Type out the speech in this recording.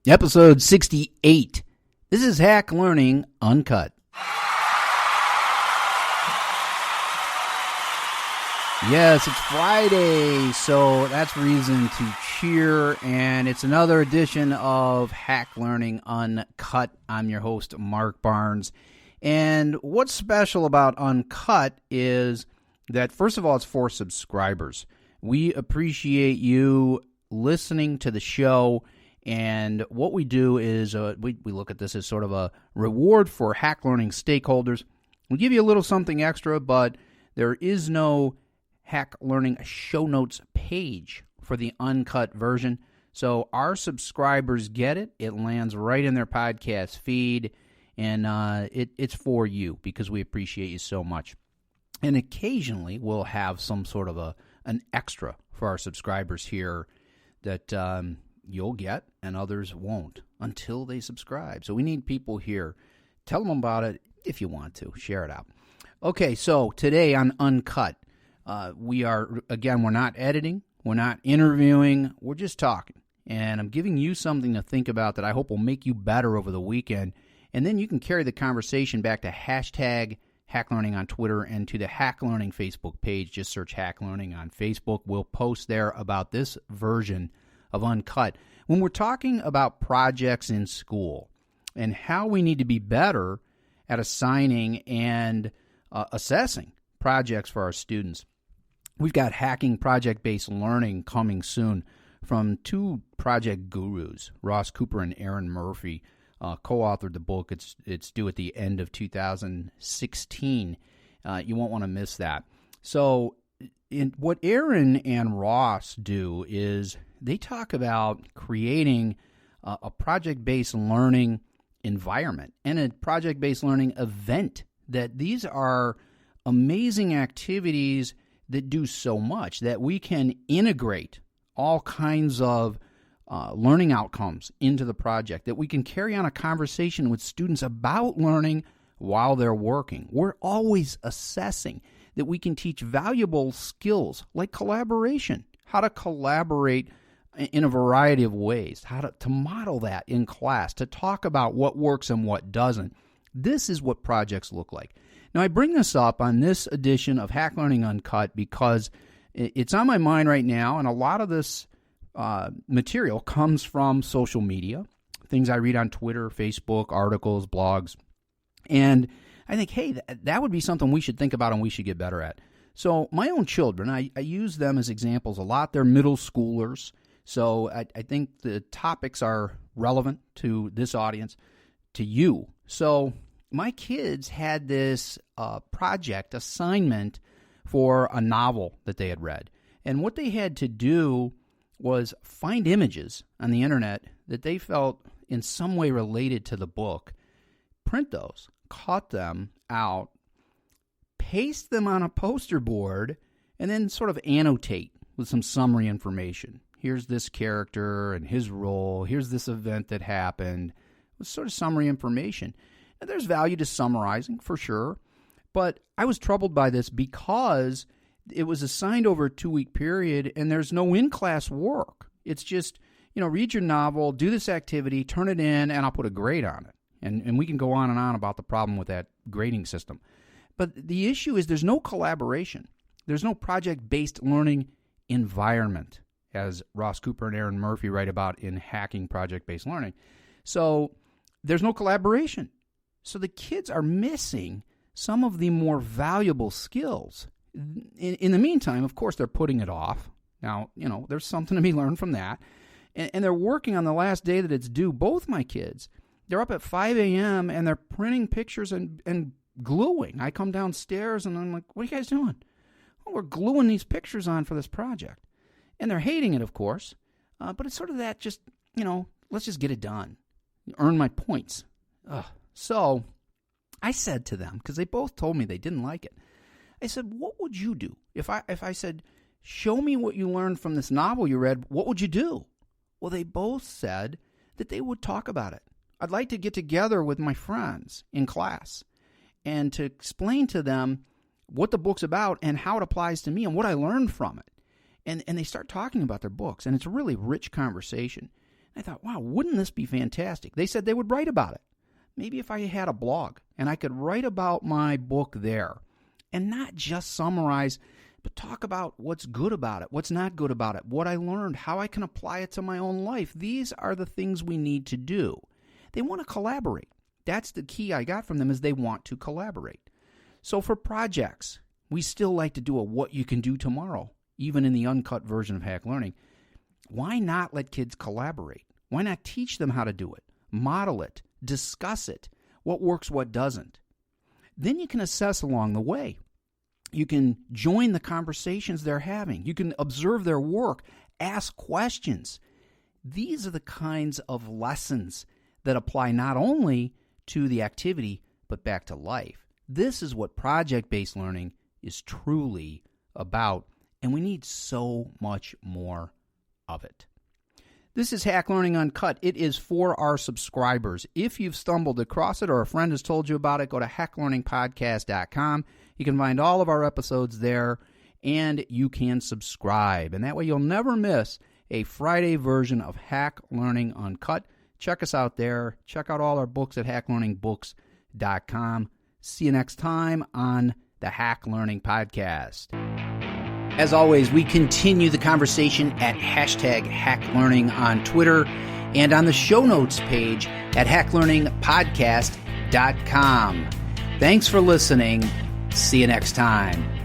Episode 68. This is Hack Learning Uncut. Yes, it's Friday, so that's reason to cheer, and it's another edition of Hack Learning Uncut. I'm your host, Mark Barnes, and what's special about Uncut is that, first of all, it's for subscribers. We appreciate you listening to the show. And what we do is we look at this as sort of a reward for Hack Learning stakeholders. We give you a little something extra, but there is no Hack Learning show notes page for the uncut version. So our subscribers get it. It lands right in their podcast feed, and it's for you because we appreciate you so much. And occasionally we'll have some sort of an extra for our subscribers here that you'll get and others won't until they subscribe. So we need people here. Tell them about it if you want to. Share it out. Okay, so today on Uncut, we're not editing. We're not interviewing. We're just talking. And I'm giving you something to think about that I hope will make you better over the weekend. And then you can carry the conversation back to hashtag Hack Learning on Twitter and to the Hack Learning Facebook page. Just search Hack Learning on Facebook. We'll post there about this version of Uncut. When we're talking about projects in school and how we need to be better at assigning and assessing projects for our students, we've got Hacking Project-Based Learning coming soon from two project gurus, Ross Cooper and Aaron Murphy, co-authored the book. It's due at the end of 2016. You won't want to miss that. So what Aaron and Ross do is they talk about creating a project-based learning environment and a project-based learning event. That these are amazing activities that do so much that we can integrate all kinds of learning outcomes into the project, that we can carry on a conversation with students about learning while they're working. We're always assessing that we can teach valuable skills like collaboration, how to collaborate in a variety of ways, how to model that in class, to talk about what works and what doesn't. This is what projects look like. Now, I bring this up on this edition of Hack Learning Uncut because it's on my mind right now, and a lot of this material comes from social media, things I read on Twitter, Facebook, articles, blogs, and I think, hey, that would be something we should think about and we should get better at. So my own children, I use them as examples a lot. They're middle schoolers. So I think the topics are relevant to this audience, to you. So my kids had this project assignment for a novel that they had read. And what they had to do was find images on the internet that they felt in some way related to the book, print those, cut them out, paste them on a poster board, and then sort of annotate with some summary information. Here's this character and his role. Here's this event that happened. With sort of summary information. Now, there's value to summarizing, for sure. But I was troubled by this because it was assigned over a 2-week period, and there's no in-class work. It's just, read your novel, do this activity, turn it in, and I'll put a grade on it. And we can go on and on about the problem with that grading system. But the issue is there's no collaboration. There's no project-based learning environment, as Ross Cooper and Aaron Murphy write about in Hacking Project-Based Learning. So there's no collaboration. So the kids are missing some of the more valuable skills. In the meantime, of course, they're putting it off. Now, there's something to be learned from that. And they're working on the last day that it's due. Both my kids, they're up at 5 a.m. and they're printing pictures and gluing. I come downstairs and I'm like, what are you guys doing? Well, we're gluing these pictures on for this project. And they're hating it, of course. But it's sort of that just, let's just get it done. Earn my points. So I said to them, because they both told me they didn't like it, I said, what would you do? If I said, show me what you learned from this novel you read, what would you do? Well, they both said that they would talk about it. I'd like to get together with my friends in class and to explain to them what the book's about and how it applies to me and what I learned from it. And they start talking about their books, and it's a really rich conversation. I thought, wow, wouldn't this be fantastic? They said they would write about it. Maybe if I had a blog and I could write about my book there and not just summarize, but talk about what's good about it, what's not good about it, what I learned, how I can apply it to my own life. These are the things we need to do. They want to collaborate. That's the key I got from them, is they want to collaborate. So for projects, we still like to do a what you can do tomorrow, even in the uncut version of Hack Learning. Why not let kids collaborate? Why not teach them how to do it, model it, discuss it, what works, what doesn't? Then you can assess along the way. You can join the conversations they're having. You can observe their work, ask questions. These are the kinds of lessons that apply not only to the activity, but back to life. This is what project-based learning is truly about, and we need so much more of it. This is Hack Learning Uncut. It is for our subscribers. If you've stumbled across it or a friend has told you about it, go to hacklearningpodcast.com. You can find all of our episodes there, and you can subscribe. And that way you'll never miss a Friday version of Hack Learning Uncut. Check us out there. Check out all our books at hacklearningbooks.com. See you next time on the Hack Learning Podcast. As always, we continue the conversation at #HackLearning on Twitter and on the show notes page at hacklearningpodcast.com. Thanks for listening. See you next time.